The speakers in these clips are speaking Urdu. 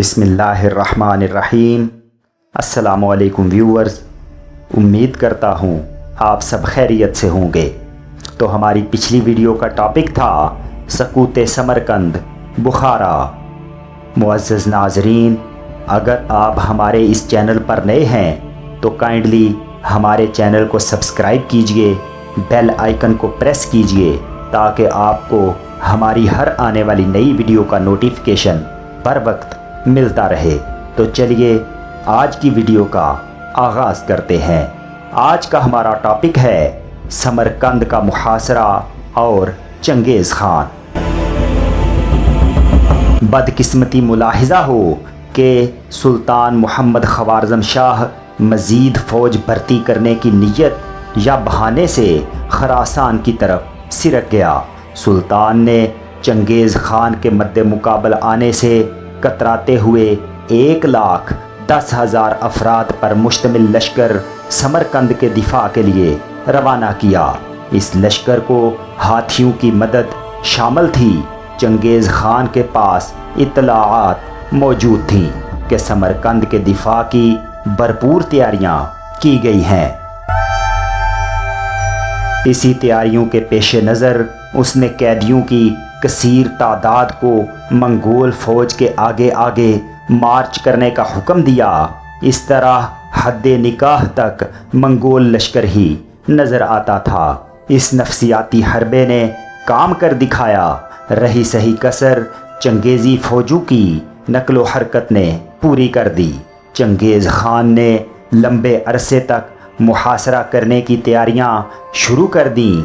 بسم اللہ الرحمن الرحیم۔ السلام علیکم ویورز، امید کرتا ہوں آپ سب خیریت سے ہوں گے۔ تو ہماری پچھلی ویڈیو کا ٹاپک تھا سقوط سمرقند بخارا۔ معزز ناظرین، اگر آپ ہمارے اس چینل پر نئے ہیں تو کائنڈلی ہمارے چینل کو سبسکرائب کیجئے، بیل آئیکن کو پریس کیجئے تاکہ آپ کو ہماری ہر آنے والی نئی ویڈیو کا نوٹیفیکیشن بر وقت ملتا رہے۔ تو چلیے آج کی ویڈیو کا آغاز کرتے ہیں۔ آج کا ہمارا ٹاپک ہے سمرقند کا محاصرہ اور چنگیز خان۔ بدقسمتی ملاحظہ ہو کہ سلطان محمد خوارزم شاہ مزید فوج بھرتی کرنے کی نیت یا بہانے سے خراسان کی طرف سرک گیا۔ سلطان نے چنگیز خان کے مد مقابل آنے سے کتراتے ہوئے 1,10,000 افراد پر مشتمل لشکر سمرقند کے دفاع کے لیے روانہ کیا۔ اس لشکر کو ہاتھیوں کی مدد شامل تھی۔ چنگیز خان کے پاس اطلاعات موجود تھیں کہ سمرقند کے دفاع کی بھرپور تیاریاں کی گئی ہیں۔ اسی تیاریوں کے پیش نظر اس نے قیدیوں کی کثیر تعداد کو منگول فوج کے آگے آگے مارچ کرنے کا حکم دیا۔ اس طرح حد نکاح تک منگول لشکر ہی نظر آتا تھا۔ اس نفسیاتی حربے نے کام کر دکھایا۔ رہی سہی کسر چنگیزی فوجوں کی نقل و حرکت نے پوری کر دی۔ چنگیز خان نے لمبے عرصے تک محاصرہ کرنے کی تیاریاں شروع کر دیں۔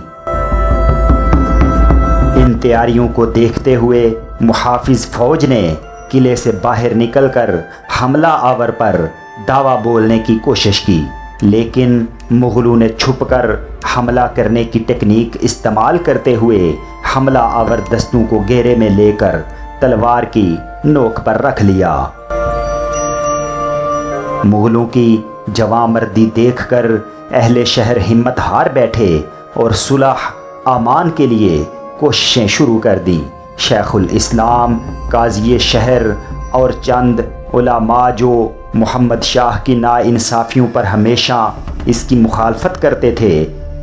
ان تیاریوں کو دیکھتے ہوئے محافظ فوج نے قلعے سے باہر نکل کر حملہ آور پر دعویٰ بولنے کی کوشش کی، لیکن مغلوں نے چھپ کر حملہ کرنے کی ٹیکنیک استعمال کرتے ہوئے حملہ آور دستوں کو گھیرے میں لے کر تلوار کی نوک پر رکھ لیا۔ مغلوں کی جواں مردی دیکھ کر اہل شہر ہمت ہار بیٹھے اور صلح امان کے لیے کوششیں شروع کر دیں۔ شیخ الاسلام، قاضی شہر اور چند علماء جو محمد شاہ کی ناانصافیوں پر ہمیشہ اس کی مخالفت کرتے تھے،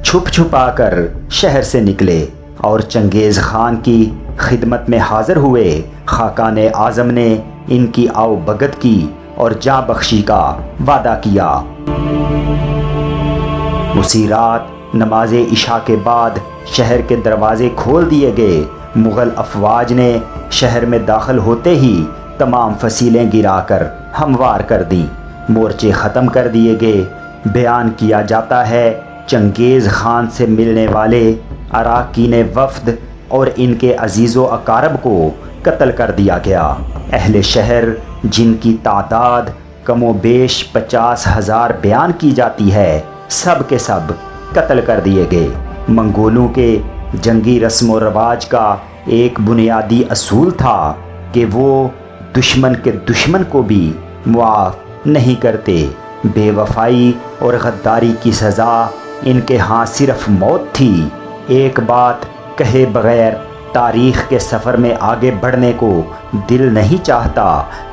چھپ چھپا کر شہر سے نکلے اور چنگیز خان کی خدمت میں حاضر ہوئے۔ خاقان اعظم نے ان کی آؤ بھگت کی اور جاں بخشی کا وعدہ کیا۔ اسی رات نماز عشاء کے بعد شہر کے دروازے کھول دیے گئے۔ مغل افواج نے شہر میں داخل ہوتے ہی تمام فصیلیں گرا کر ہموار کر دیں۔ مورچے ختم کر دیے گئے۔ بیان کیا جاتا ہے چنگیز خان سے ملنے والے اراکین وفد اور ان کے عزیز و اقارب کو قتل کر دیا گیا۔ اہل شہر، جن کی تعداد کم و بیش 50,000 بیان کی جاتی ہے، سب کے سب قتل کر دیے گئے۔ منگولوں کے جنگی رسم و رواج کا ایک بنیادی اصول تھا کہ وہ دشمن کے دشمن کو بھی معاف نہیں کرتے۔ بے وفائی اور غداری کی سزا ان کے ہاں صرف موت تھی۔ ایک بات کہے بغیر تاریخ کے سفر میں آگے بڑھنے کو دل نہیں چاہتا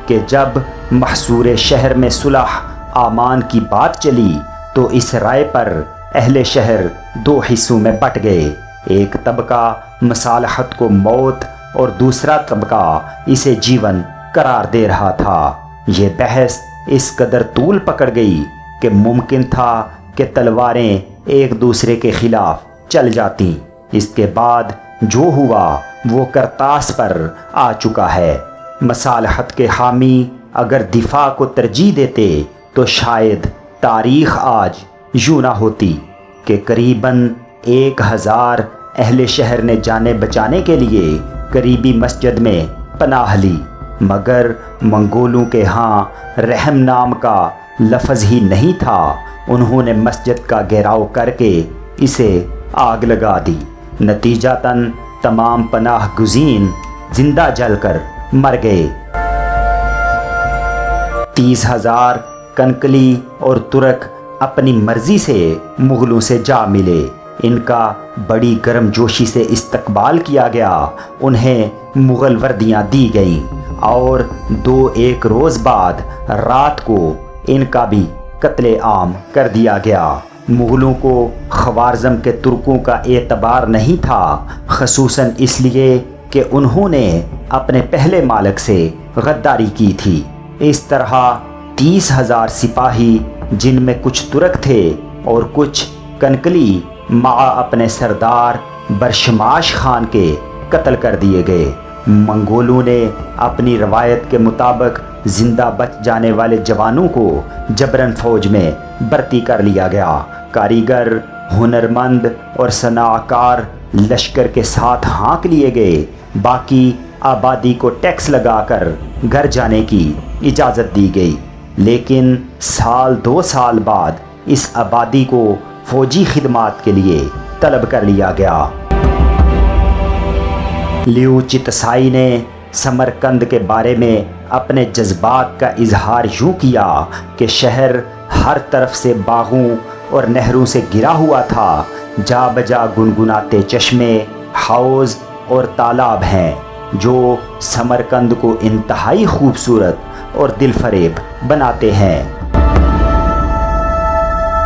کہ جب محصور شہر میں صلح امان کی بات چلی تو اس رائے پر اہل شہر 2 حصوں میں بٹ گئے۔ ایک طبقہ مصالحت کو موت اور دوسرا طبقہ اسے جیون قرار دے رہا تھا۔ یہ بحث اس قدر طول پکڑ گئی کہ ممکن تھا کہ تلواریں ایک دوسرے کے خلاف چل جاتی۔ اس کے بعد جو ہوا وہ کرتاس پر آ چکا ہے۔ مصالحت کے حامی اگر دفاع کو ترجیح دیتے تو شاید تاریخ آج یوں نہ ہوتی کہ قریباً 1,000 اہل شہر نے جانیں بچانے کے لیے قریبی مسجد میں پناہ لی، مگر منگولوں کے ہاں رحم نام کا لفظ ہی نہیں تھا۔ انہوں نے مسجد کا گھیراؤ کر کے اسے آگ لگا دی۔ نتیجتاً تمام پناہ گزین زندہ جل کر مر گئے۔ 30,000 کنکلی اور ترک اپنی مرضی سے مغلوں سے جا ملے۔ ان کا بڑی گرم جوشی سے استقبال کیا گیا، انہیں مغل وردیاں دی گئیں اور 2-1 روز بعد رات کو ان کا بھی قتل عام کر دیا گیا۔ مغلوں کو خوارزم کے ترکوں کا اعتبار نہیں تھا، خصوصاً اس لیے کہ انہوں نے اپنے پہلے مالک سے غداری کی تھی۔ اس طرح 30,000 سپاہی، جن میں کچھ ترک تھے اور کچھ کنکلی، مع اپنے سردار برشماش خان کے قتل کر دیے گئے۔ منگولوں نے اپنی روایت کے مطابق زندہ بچ جانے والے جوانوں کو جبراً فوج میں بھرتی کر لیا گیا۔ کاریگر، ہنرمند اور صنعتکار لشکر کے ساتھ ہانک لیے گئے۔ باقی آبادی کو ٹیکس لگا کر گھر جانے کی اجازت دی گئی، لیکن 2 سال بعد اس آبادی کو فوجی خدمات کے لیے طلب کر لیا گیا۔ لیو چتسائی نے سمرقند کے بارے میں اپنے جذبات کا اظہار یوں کیا کہ شہر ہر طرف سے باغوں اور نہروں سے گھرا ہوا تھا، جا بجا گنگناتے چشمے، حوض اور تالاب ہیں جو سمرقند کو انتہائی خوبصورت اور دل فریب بناتے ہیں۔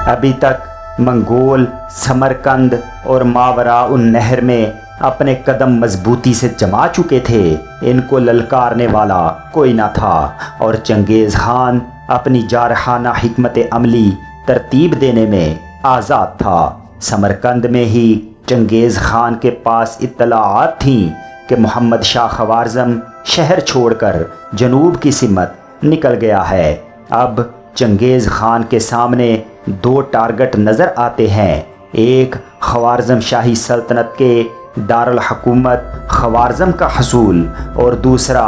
ابھی تک منگول سمرقند اور ماوراء النہر میں اپنے قدم مضبوطی سے جما چکے تھے، ان کو للکارنے والا کوئی نہ تھا، اور چنگیز خان اپنی جارحانہ حکمت عملی ترتیب دینے میں آزاد تھا۔ سمرقند میں ہی چنگیز خان کے پاس اطلاعات تھیں کہ محمد شاہ خوارزم شہر چھوڑ کر جنوب کی سمت نکل گیا ہے۔ اب چنگیز خان کے سامنے 2 ٹارگٹ نظر آتے ہیں، ایک خوارزم شاہی سلطنت کے دارالحکومت خوارزم کا حصول اور دوسرا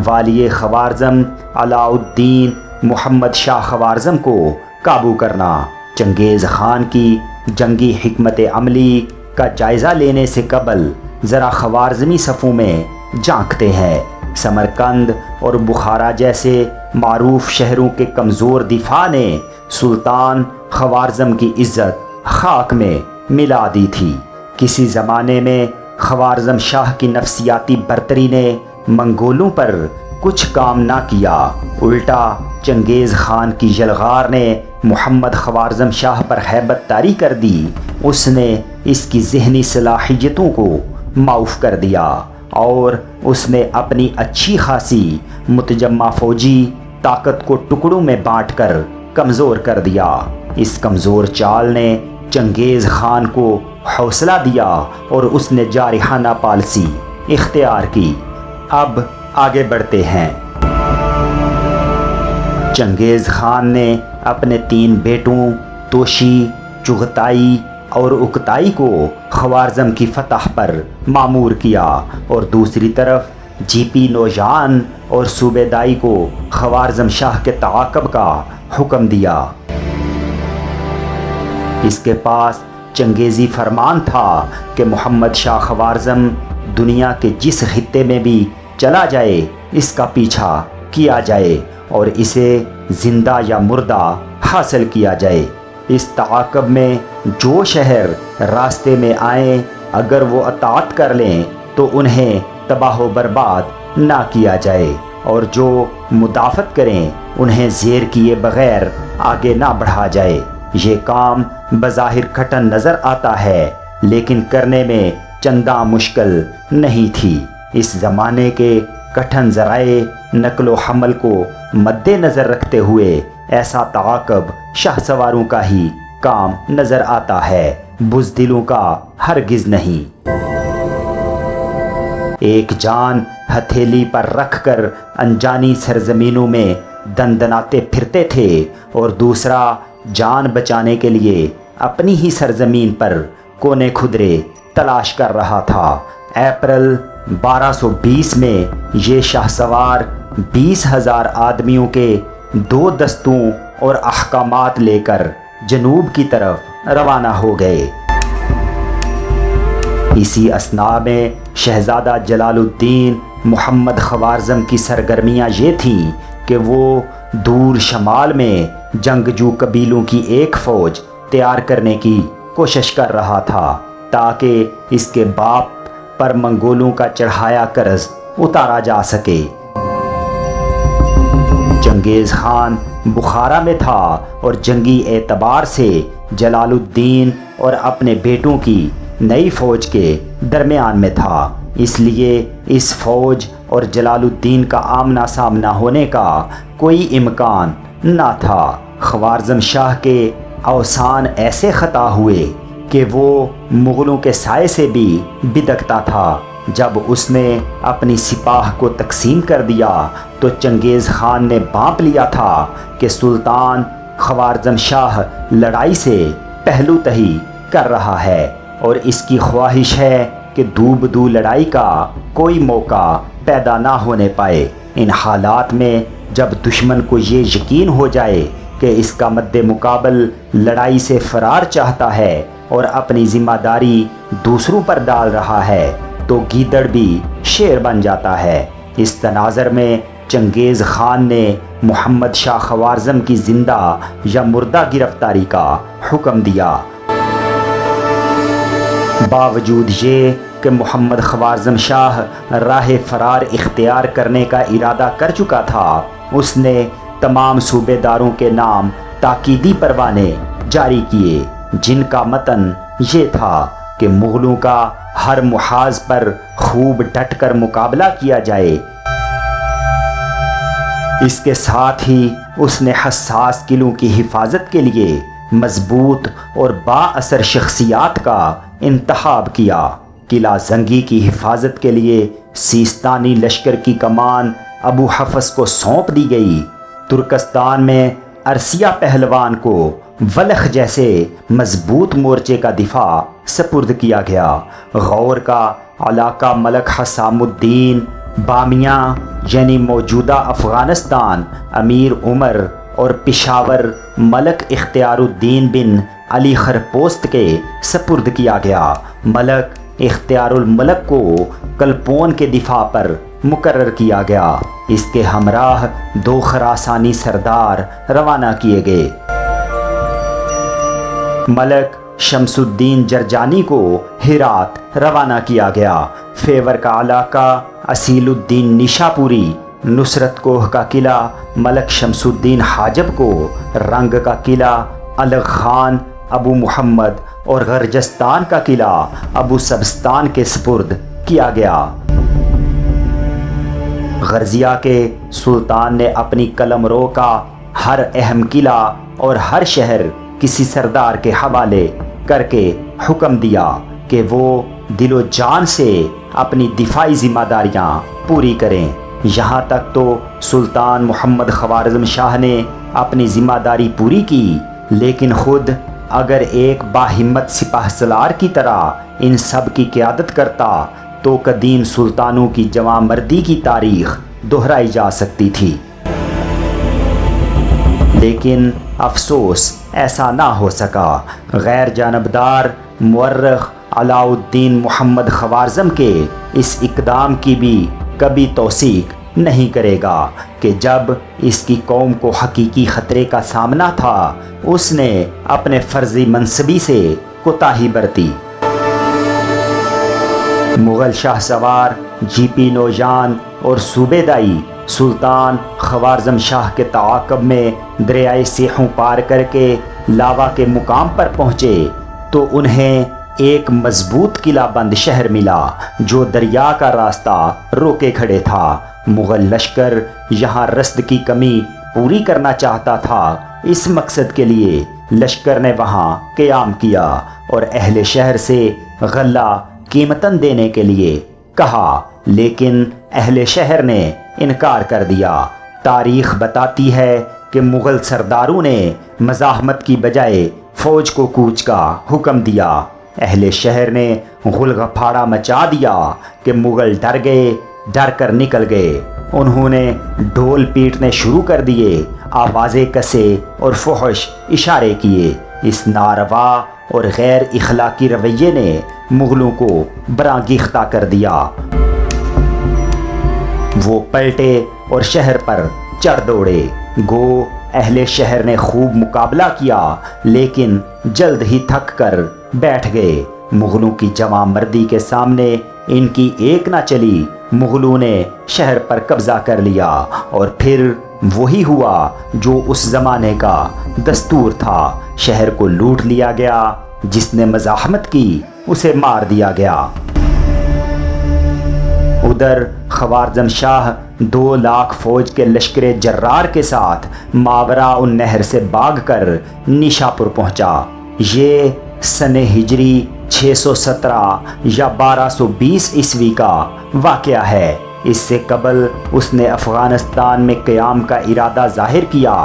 والی خوارزم علاء الدین محمد شاہ خوارزم کو قابو کرنا۔ چنگیز خان کی جنگی حکمت عملی کا جائزہ لینے سے قبل ذرا خوارزمی صفوں میں جھانکتے ہیں۔ سمرقند اور بخارا جیسے معروف شہروں کے کمزور دفاع نے سلطان خوارزم کی عزت خاک میں ملا دی تھی۔ کسی زمانے میں خوارزم شاہ کی نفسیاتی برتری نے منگولوں پر کچھ کام نہ کیا، الٹا چنگیز خان کی یلغار نے محمد خوارزم شاہ پر ہیبت طاری کر دی۔ اس نے اس کی ذہنی صلاحیتوں کو معاف کر دیا اور اس نے اپنی اچھی خاصی متجمع فوجی طاقت کو ٹکڑوں میں بانٹ کر کمزور کر دیا۔ اس کمزور چال نے چنگیز خان کو حوصلہ دیا اور اس نے جارحانہ پالیسی اختیار کی۔ اب آگے بڑھتے ہیں۔ چنگیز خان نے اپنے 3 بیٹوں توشی، چغتائی اور اکتائی کو خوارزم کی فتح پر مامور کیا اور دوسری طرف جیپی نوجان اور صوبیدائی کو خوارزم شاہ کے تعاقب کا حکم دیا۔ اس کے پاس چنگیزی فرمان تھا کہ محمد شاہ خوارزم دنیا کے جس خطے میں بھی چلا جائے اس کا پیچھا کیا جائے اور اسے زندہ یا مردہ حاصل کیا جائے۔ اس تعاقب میں جو شہر راستے میں آئیں اگر وہ اطاعت کر لیں تو انہیں تباہ و برباد نہ کیا جائے، اور جو مدافعت کریں انہیں زیر کیے بغیر آگے نہ بڑھا جائے۔ یہ کام بظاہر کٹھن نظر آتا ہے لیکن کرنے میں چنداں مشکل نہیں تھی۔ اس زمانے کے کٹھن ذرائع نقل و حمل کو مد نظر رکھتے ہوئے ایسا تعاقب شاہ سواروں کا ہی کام نظر آتا ہے، بزدلوں کا ہرگز نہیں۔ ایک جان ہتھیلی پر رکھ کر انجانی سرزمینوں میں دندناتے پھرتے تھے اور دوسرا جان بچانے کے لیے اپنی ہی سرزمین پر کونے کھدرے تلاش کر رہا تھا۔ اپریل 1220 میں یہ شاہ سوار 20,000 آدمیوں کے 2 دستوں اور احکامات لے کر جنوب کی طرف روانہ ہو گئے۔ اسی اثناء میں شہزادہ جلال الدین محمد خوارزم کی سرگرمیاں یہ تھیں کہ وہ دور شمال میں جنگجو قبیلوں کی ایک فوج تیار کرنے کی کوشش کر رہا تھا تاکہ اس کے باپ پر منگولوں کا چڑھایا قرض اتارا جا سکے۔ چنگیز خان بخارا میں تھا اور جنگی اعتبار سے جلال الدین اور اپنے بیٹوں کی نئی فوج کے درمیان میں تھا، اس لیے اس فوج اور جلال الدین کا آمنا سامنا ہونے کا کوئی امکان نہ تھا۔ خوارزم شاہ کے اوسان ایسے خطا ہوئے کہ وہ مغلوں کے سائے سے بھی بدکتا تھا۔ جب اس نے اپنی سپاہ کو تقسیم کر دیا تو چنگیز خان نے بانپ لیا تھا کہ سلطان خوارزم شاہ لڑائی سے پہلو تہی کر رہا ہے اور اس کی خواہش ہے کہ دو بدو لڑائی کا کوئی موقع پیدا نہ ہونے پائے۔ ان حالات میں جب دشمن کو یہ یقین ہو جائے کہ اس کا مد مقابل لڑائی سے فرار چاہتا ہے اور اپنی ذمہ داری دوسروں پر ڈال رہا ہے تو گیدڑ بھی شیر بن جاتا ہے۔ اس تناظر میں چنگیز خان نے محمد شاہ خوارزم کی زندہ یا مردہ گرفتاری کا حکم دیا۔ باوجود یہ کہ محمد خوارزم شاہ راہ فرار اختیار کرنے کا ارادہ کر چکا تھا، اس نے تمام صوبے داروں کے نام تاکیدی پروانے جاری کیے جن کا متن یہ تھا کہ مغلوں کا ہر محاذ پر خوب ڈٹ کر مقابلہ کیا جائے۔ اس کے ساتھ ہی اس نے حساس قلعوں کی حفاظت کے لیے مضبوط اور با اثر شخصیات کا انتخاب کیا۔ قلعہ زنگی کی حفاظت کے لیے سیستانی لشکر کی کمان ابو حفص کو سونپ دی گئی۔ ترکستان میں ارسیہ پہلوان کو ولخ جیسے مضبوط مورچے کا دفاع سپرد کیا گیا۔ غور کا علاقہ ملک حسام الدین بامیاں یعنی موجودہ افغانستان امیر عمر اور پشاور ملک اختیار الدین بن علی خرپوست کے سپرد کیا گیا۔ ملک اختیار الملک کو کلپون کے دفاع پر مقرر کیا گیا۔ اس کے ہمراہ 2 خراسانی سردار روانہ کیے گئے۔ ملک شمس الدین جرجانی کو ہرات روانہ کیا گیا۔ فیور کا علاقہ اصیل الدین نیشاپوری، نصرت کوہ کا قلعہ ملک شمس الدین حاجب کو، رنگ کا قلعہ الغ خان ابو محمد اور غرجستان کا قلعہ ابو سبستان کے سپرد کیا گیا۔ غرزیہ کے سلطان نے اپنی قلمرو کا ہر اہم قلعہ اور ہر شہر کسی سردار کے حوالے کر کے حکم دیا کہ وہ دل و جان سے اپنی دفاعی ذمہ داریاں پوری کریں۔ یہاں تک تو سلطان محمد خوارزم شاہ نے اپنی ذمہ داری پوری کی، لیکن خود اگر ایک باہمت سپاہ سالار کی طرح ان سب کی قیادت کرتا تو قدیم سلطانوں کی جواں مردی کی تاریخ دہرائی جا سکتی تھی۔ لیکن افسوس ایسا نہ ہو سکا۔ غیر جانبدار مورخ علاء الدین محمد خوارزم کے اس اقدام کی بھی کبھی توثیق نہیں کرے گا کہ جب اس کی قوم کو حقیقی خطرے کا سامنا تھا اس نے اپنے فرضی منصبی سے کوتاہی برتی۔ مغل شاہ سوار جی پی نوجان اور صوبے دائی سلطان خوارزم شاہ کے تعاقب میں دریائے سیحوں پار کر کے لاوا کے مقام پر پہنچے تو انہیں ایک مضبوط قلعہ بند شہر ملا جو دریا کا راستہ روکے کھڑے تھا۔ مغل لشکر یہاں رسد کی کمی پوری کرنا چاہتا تھا۔ اس مقصد کے لیے لشکر نے وہاں قیام کیا اور اہل شہر سے غلہ قیمتاً دینے کے لیے کہا، لیکن اہل شہر نے انکار کر دیا۔ تاریخ بتاتی ہے کہ مغل سرداروں نے مزاحمت کی بجائے فوج کو کوچ کا حکم دیا۔ اہل شہر نے غل غپھاڑا مچا دیا کہ مغل ڈر گئے، ڈر کر نکل گئے۔ انہوں نے ڈھول پیٹنے شروع کر دیے، آوازیں کسے اور فحش اشارے کیے۔ اس ناروا اور غیر اخلاقی رویے نے مغلوں کو برانگیختہ کر دیا۔ وہ پلٹے اور شہر پر چڑھ دوڑے۔ گو اہل شہر نے خوب مقابلہ کیا لیکن جلد ہی تھک کر بیٹھ گئے۔ مغلوں کی جوان مردی کے سامنے ان کی ایک نہ چلی، مغلوں نے شہر پر قبضہ کر لیا، اور پھر وہی ہوا جو اس زمانے کا دستور تھا، شہر کو لوٹ لیا گیا، جس نے مزاحمت کی اسے مار دیا گیا۔ ادھر خوارزم شاہ 2 لاکھ فوج کے لشکر جرار کے ساتھ ماوراء النہر سے بھاگ کر نیشاپور پہنچا۔ یہ سن ہجری 617 یا 1220 عیسوی کا واقعہ ہے۔ اس سے قبل اس نے افغانستان میں قیام کا ارادہ ظاہر کیا،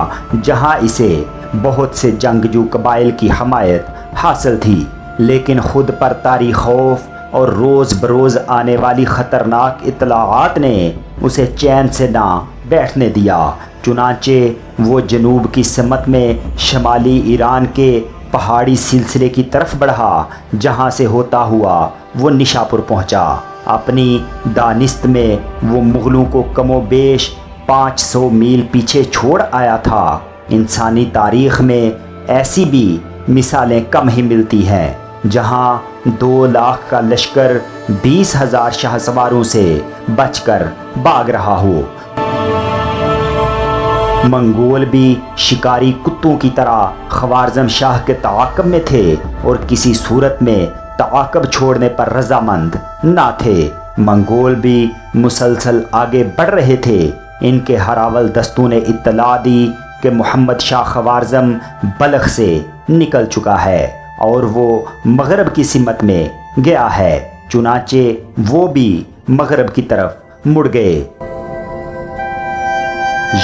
جہاں اسے بہت سے جنگجو قبائل کی حمایت حاصل تھی، لیکن خود پر طاری خوف اور روز بروز آنے والی خطرناک اطلاعات نے اسے چین سے نہ بیٹھنے دیا۔ چنانچہ وہ جنوب کی سمت میں شمالی ایران کے پہاڑی سلسلے کی طرف بڑھا، جہاں سے ہوتا ہوا وہ نیشاپور پہنچا۔ اپنی دانست میں وہ مغلوں کو کم و بیش 500 میل پیچھے چھوڑ آیا تھا۔ انسانی تاریخ میں ایسی بھی مثالیں کم ہی ملتی ہیں جہاں 2 لاکھ کا لشکر 20,000 شاہ سواروں سے بچ کر بھاگ رہا ہو۔ منگول بھی شکاری کتوں کی طرح خوارزم شاہ کے تعاقب میں تھے اور کسی صورت میں تعاقب چھوڑنے پر رضامند نہ تھے۔ منگول بھی مسلسل آگے بڑھ رہے تھے۔ ان کے ہراول دستوں نے اطلاع دی کہ محمد شاہ خوارزم بلخ سے نکل چکا ہے اور وہ مغرب کی سمت میں گیا ہے۔ چنانچہ وہ بھی مغرب کی طرف مڑ گئے۔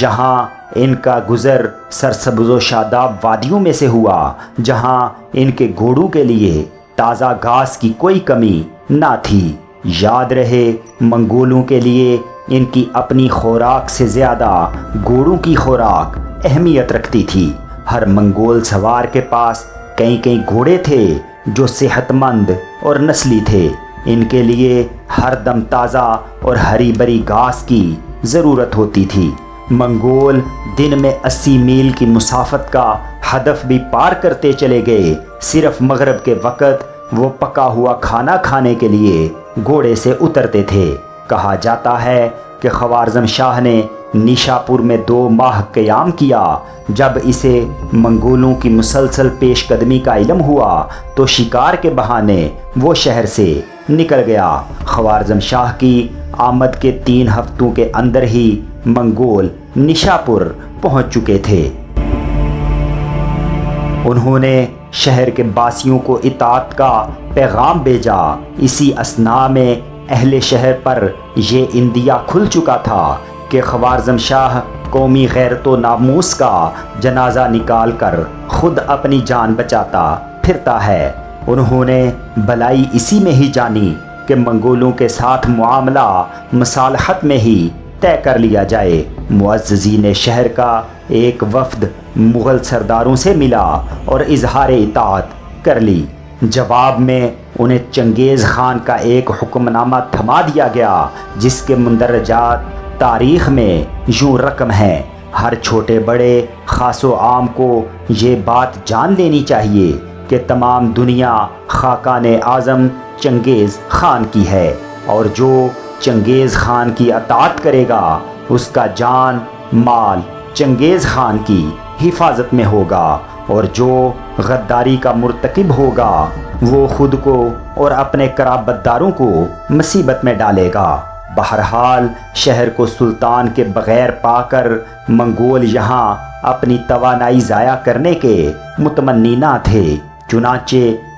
یہاں ان کا گزر سرسبز و شاداب وادیوں میں سے ہوا، جہاں ان کے گھوڑوں کے لیے تازہ گھاس کی کوئی کمی نہ تھی۔ یاد رہے، منگولوں کے لیے ان کی اپنی خوراک سے زیادہ گھوڑوں کی خوراک اہمیت رکھتی تھی۔ ہر منگول سوار کے پاس کئی گھوڑے تھے جو صحت مند اور نسلی تھے۔ ان کے لیے ہر دم تازہ اور ہری بری گھاس کی ضرورت ہوتی تھی۔ منگول دن میں 80 میل کی مسافت کا ہدف بھی پار کرتے چلے گئے۔ صرف مغرب کے وقت وہ پکا ہوا کھانا کھانے کے لیے گھوڑے سے اترتے تھے۔ کہا جاتا ہے کہ خوارزم شاہ نے نیشاپور میں 2 ماہ قیام کیا۔ جب اسے منگولوں کی مسلسل پیش قدمی کا علم ہوا تو شکار کے بہانے وہ شہر سے نکل گیا۔ خوارزم شاہ کی آمد کے 3 ہفتوں کے اندر ہی منگول نیشاپور پہنچ چکے تھے۔ انہوں نے شہر کے باسیوں کو اطاعت کا پیغام بھیجا۔ اسی اثناء میں اہل شہر پر یہ اندیا کھل چکا تھا کہ خوارزم شاہ قومی غیرت و ناموس کا جنازہ نکال کر خود اپنی جان بچاتا پھرتا ہے۔ انہوں نے بلائی اسی میں ہی جانی کہ منگولوں کے ساتھ معاملہ مصالحت میں ہی طے کر لیا جائے۔ معززین شہر کا ایک وفد مغل سرداروں سے ملا اور اظہار اطاعت کر لی۔ جواب میں انہیں چنگیز خان کا ایک حکم نامہ تھما دیا گیا، جس کے مندرجات تاریخ میں یوں رقم ہیں۔ ہر چھوٹے بڑے خاص و عام کو یہ بات جان لینی چاہیے کہ تمام دنیا خاقان اعظم چنگیز خان کی ہے، اور جو چنگیز خان کی اطاعت کرے گا اس کا جان مال چنگیز خان کی حفاظت میں ہوگا، اور جو غداری کا مرتکب ہوگا وہ خود کو اور اپنے قرابت داروں کو مصیبت میں ڈالے گا۔ بہرحال شہر کو سلطان کے بغیر پا کر منگول یہاں اپنی توانائی ضائع کرنے کے متمنی نہ تھے۔ چنانچہ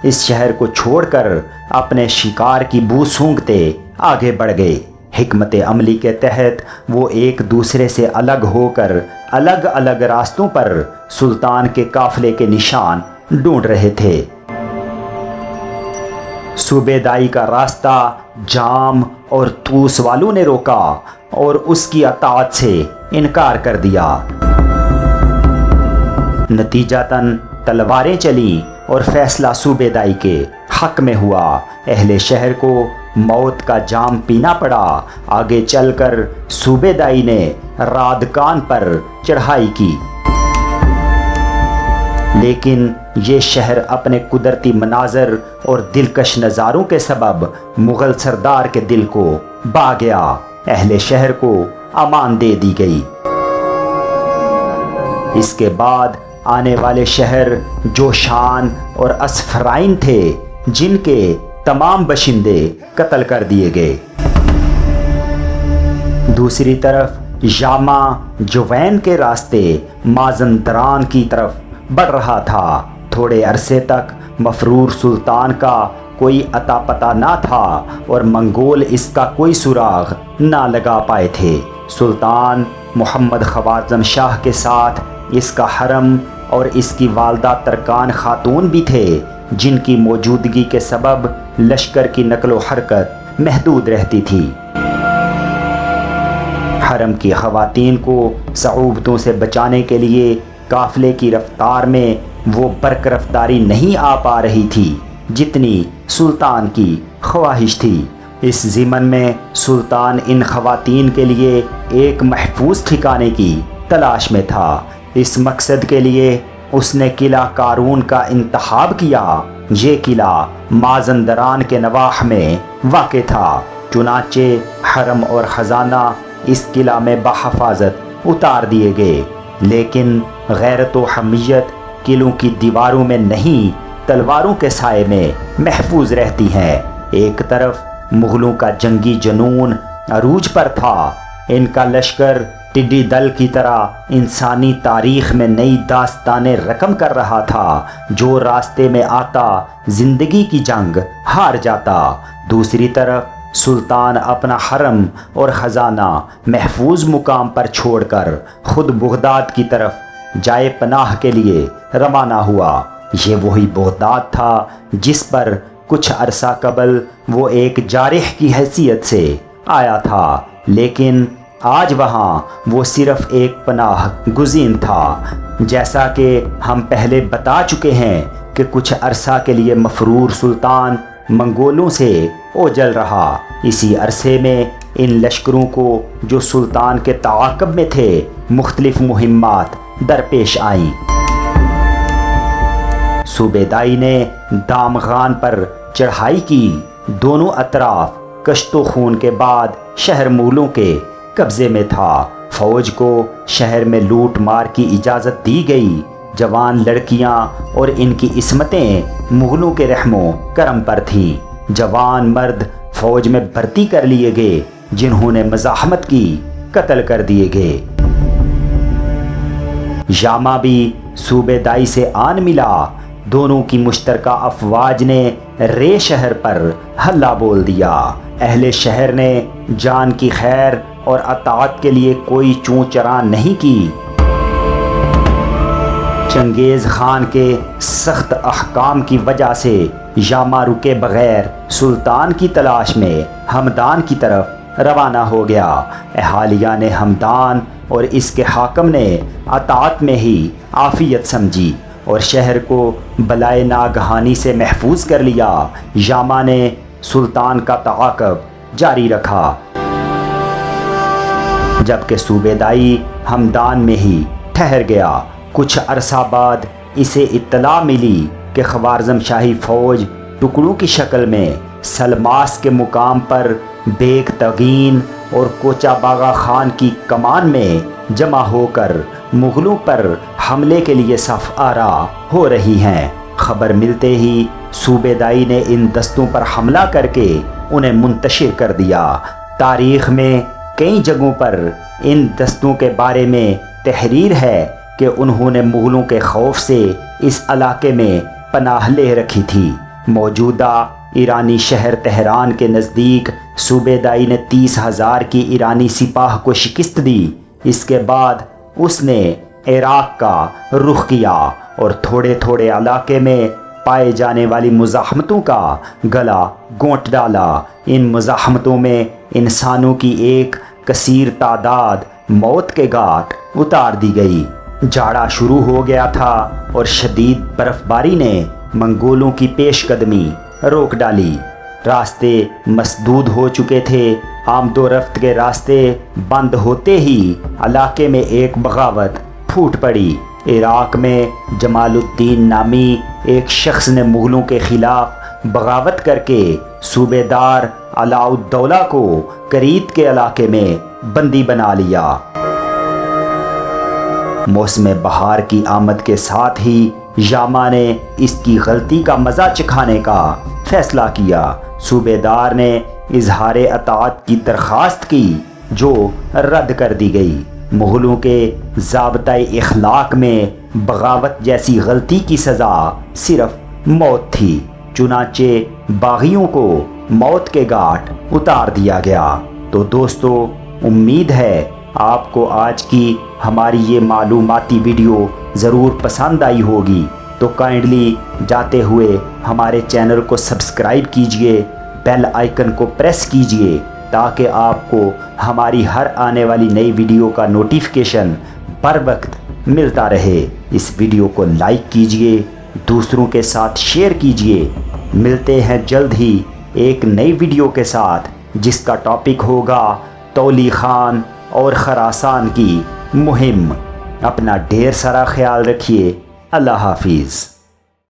اس شہر کو چھوڑ کر اپنے شکار کی بو سونگھتے آگے بڑھ گئے۔ حکمت عملی کے تحت وہ ایک دوسرے سے الگ ہو کر الگ الگ راستوں پر سلطان کے قافلے کے نشان ڈھونڈ رہے تھے۔ صوبیدائی کا راستہ جام اور توس والوں نے روکا اور اس کی اطاعت سے انکار کر دیا۔ نتیجتاً تلواریں چلیں اور فیصلہ صوبیدائی کے حق میں ہوا۔ اہل شہر کو موت کا جام پینا پڑا۔ آگے چل کر صوبیدائی نے رادکان پر چڑھائی کی۔ لیکن یہ شہر اپنے قدرتی مناظر اور دلکش نظاروں کے سبب مغل سردار کے دل کو بھا گیا۔ اہل شہر کو امان دے دی گئی۔ اس کے بعد آنے والے شہر جوشان اور اسفرائن تھے، جن کے تمام باشندے قتل کر دیے گئے۔ دوسری طرف یاما جوین کے راستے مازندران کی طرف بڑھ رہا تھا۔ تھوڑے عرصے تک مفرور سلطان کا کوئی اتا پتہ نہ تھا اور منگول اس کا کوئی سراغ نہ لگا پائے تھے۔ سلطان محمد خوارزم شاہ کے ساتھ اس کا حرم اور اس کی والدہ ترکان خاتون بھی تھے، جن کی موجودگی کے سبب لشکر کی نقل و حرکت محدود رہتی تھی۔ حرم کی خواتین کو صعوبتوں سے بچانے کے لیے قافلے کی رفتار میں وہ برق رفتاری نہیں آ پا رہی تھی جتنی سلطان کی خواہش تھی۔ اس ضمن میں سلطان ان خواتین کے لیے ایک محفوظ ٹھکانے کی تلاش میں تھا۔ اس مقصد کے لیے اس نے قلعہ قارون کا انتخاب کیا۔ یہ قلعہ مازندران کے نواح میں واقع تھا۔ چنانچہ حرم اور خزانہ اس قلعہ میں بحفاظت اتار دیے گئے، لیکن غیرت و حمیت قلعوں کی دیواروں میں نہیں، تلواروں کے سائے میں محفوظ رہتی ہیں۔ ایک طرف مغلوں کا جنگی جنون عروج پر تھا۔ ان کا لشکر ٹڈی دل کی طرح انسانی تاریخ میں نئی داستانیں رقم کر رہا تھا۔ جو راستے میں آتا زندگی کی جنگ ہار جاتا۔ دوسری طرف سلطان اپنا حرم اور خزانہ محفوظ مقام پر چھوڑ کر خود بغداد کی طرف جائے پناہ کے لیے روانہ ہوا۔ یہ وہی بغداد تھا جس پر کچھ عرصہ قبل وہ ایک جارح کی حیثیت سے آیا تھا، لیکن آج وہاں وہ صرف ایک پناہ گزین تھا۔ جیسا کہ ہم پہلے بتا چکے ہیں کہ کچھ عرصہ کے لیے مفرور سلطان منگولوں سے اوجل رہا۔ اسی عرصے میں ان لشکروں کو جو سلطان کے تعاقب میں تھے مختلف مہمات درپیش آئیں۔ صوبے دائی نے دامغان پر چڑھائی کی۔ دونوں اطراف کشت و خون کے بعد شہر مغلوں کے قبضے میں تھا۔ فوج کو شہر میں لوٹ مار کی اجازت دی گئی۔ جوان لڑکیاں اور ان کی عصمتیں مغلوں کے رحم و کرم پر تھیں۔ جوان مرد فوج میں بھرتی کر لیے گئے، جنہوں نے مزاحمت کی قتل کر دیے گئے۔ یاما بھی صوبے دائی سے آن ملا۔ دونوں کی مشترکہ افواج نے رے شہر پر حملہ بول دیا۔ اہل شہر نے جان کی خیر اور اطاعت کے لیے کوئی چوں چراں نہیں کی۔ چنگیز خان کے سخت احکام کی وجہ سے یاما رکے بغیر سلطان کی تلاش میں ہمدان کی طرف روانہ ہو گیا۔ اہالیہ نے ہمدان اور اس کے حاکم نے اطاعت میں ہی عافیت سمجھی اور شہر کو بلائے ناگہانی سے محفوظ کر لیا۔ یاما نے سلطان کا تعاقب جاری رکھا، جبکہ صوبے دائی ہمدان میں ہی ٹھہر گیا۔ کچھ عرصہ بعد اسے اطلاع ملی کہ خوارزم شاہی فوج ٹکڑوں کی شکل میں سلماس کے مقام پر بیگ تغین اور کوچہ باغا خان کی کمان میں جمع ہو کر مغلوں پر حملے کے لیے صف آرا ہو رہی ہیں۔ خبر ملتے ہی صوبے دائی نے ان دستوں پر حملہ کر کے انہیں منتشر کر دیا۔ تاریخ میں کئی جگہوں پر ان دستوں کے بارے میں تحریر ہے کہ انہوں نے مغلوں کے خوف سے اس علاقے میں پناہ لے رکھی تھی۔ موجودہ ایرانی شہر تہران کے نزدیک صوبے دائی نے 30,000 کی ایرانی سپاہ کو شکست دی۔ اس کے بعد اس نے عراق کا رخ کیا اور تھوڑے تھوڑے علاقے میں پائے جانے والی مزاحمتوں کا گلا گھونٹ ڈالا۔ ان مزاحمتوں میں انسانوں کی ایک کثیر تعداد موت کے گھاٹ اتار دی گئی۔ جاڑا شروع ہو گیا تھا اور شدید برف باری نے منگولوں کی پیش قدمی روک ڈالی۔ راستے مسدود ہو چکے تھے۔ آمد و رفت کے راستے بند ہوتے ہی علاقے میں ایک بغاوت پھوٹ پڑی۔ عراق میں جمال الدین نامی ایک شخص نے مغلوں کے خلاف بغاوت کر کے صوبے دار علاء الدولہ کو کرید کے علاقے میں بندی بنا لیا۔ موسم بہار کی آمد کے ساتھ ہی یاما نے اس کی غلطی کا مزہ چکھانے کا فیصلہ کیا۔ صوبے دار نے اظہار اطاعت کی درخواست کی جو رد کر دی گئی۔ مغلوں کے ضابطۂ اخلاق میں بغاوت جیسی غلطی کی سزا صرف موت تھی، چنانچہ باغیوں کو موت کے گھاٹ اتار دیا گیا۔ تو دوستو، امید ہے آپ کو آج کی ہماری یہ معلوماتی ویڈیو ضرور پسند آئی ہوگی، تو کائنڈلی جاتے ہوئے ہمارے چینل کو سبسکرائب کیجئے، بیل آئیکن کو پریس کیجئے تاکہ آپ کو ہماری ہر آنے والی نئی ویڈیو کا نوٹیفیکیشن بر وقت ملتا رہے۔ اس ویڈیو کو لائک کیجئے، دوسروں کے ساتھ شیئر کیجئے۔ ملتے ہیں جلد ہی ایک نئی ویڈیو کے ساتھ جس کا ٹاپک ہوگا تولی خان اور خراسان کی مہم۔ اپنا ڈھیر سارا خیال رکھیے۔ اللہ حافظ۔